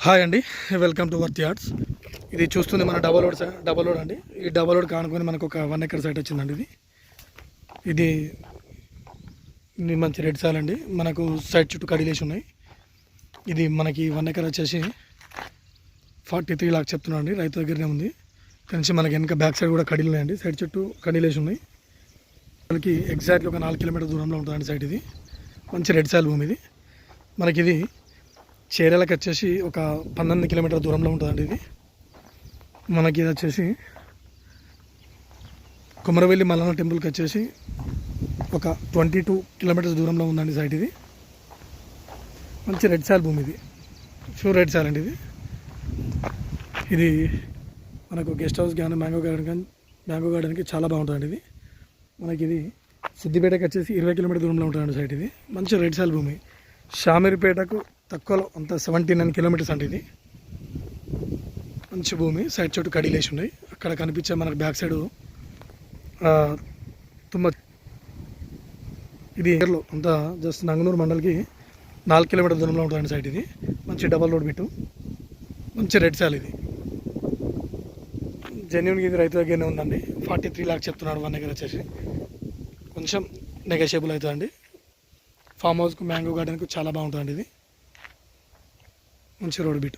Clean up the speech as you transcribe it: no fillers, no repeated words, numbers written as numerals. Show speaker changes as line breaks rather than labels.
Hi అండి, welcome to worth yards. ఇది చూస్తుంది మన డబల్ రోడ్ అండి. ఈ డబల్ రోడ్ కానుకొని మనకు ఒక 1 ఎకర్ సైట్ వచ్చిందండి. ఇది మంచి రెడ్ సాయిల్ అండి. మనకు సైట్ చుట్టూ కడిలేసి ఉన్నాయి. ఇది మనకి 1 ఎకర్ వచ్చేసి 43 లాక్స్ చెప్తున్నాను అండి. రైతు దగ్గరనే ఉంది. కనీసం మనకి వెనక బ్యాక్ సైడ్ కూడా కడీలు ఉన్నాయండి. సైట్ చుట్టూ కడిలేసి ఉన్నాయి. మనకి ఎగ్జాక్ట్లీ ఒక 4 కిలోమీటర్ దూరంలో ఉంటుందండి సైట్. ఇది మంచి రెడ్ సాయిల్ భూమి. ఇది మనకి ఇది చేరేలకు వచ్చేసి ఒక 19 కిలోమీటర్ దూరంలో ఉంటుందండి. ఇది మనకి ఇది వచ్చేసి కుమరవెల్లి మల్లన్న టెంపుల్కి వచ్చేసి ఒక 22 కిలోమీటర్స్ దూరంలో ఉందండి సైట్. ఇది మంచి రెడ్ సాయిల్ భూమి. ఇది ప్యూర్ రెడ్ సాయిల్ అండి. ఇది మనకు గెస్ట్ హౌస్ కానీ మ్యాంగో గార్డెన్కి చాలా బాగుంటుందండి. ఇది మనకి ఇది సిద్దిపేటకి వచ్చేసి 20 కిలోమీటర్ దూరంలో ఉంటుందండి సైట్. ఇది మంచి రెడ్ సాయిల్ భూమి. షామీర్పేటకు తక్కువలో అంత 79 కిలోమీటర్స్ అండి. ఇది మంచి భూమి. సైడ్ చుట్టూ కడీలేసి ఉన్నాయి. అక్కడ కనిపించే మనకు బ్యాక్ సైడ్ ఇది ఏర్లో అంతా జస్ట్ నంగనూరు మండలికి 4 కిలోమీటర్ దూరంలో ఉంటుందండి సైట్. ఇది మంచి డబల్ రోడ్ బిట్టు, మంచి రెడ్ సాయిల్. ఇది జెన్యున్గా ఇది రైతు దగ్గరనే ఉందండి. 43 లాక్స్ చెప్తున్నాడు 1 ఎకర్ వచ్చేసి. కొంచెం నెగోషియబుల్ అవుతుందండి. ఫామ్ హౌస్కు మ్యాంగో గార్డెన్కు చాలా బాగుంటుందండి. ఇది మంచి రోడ్ బిట్.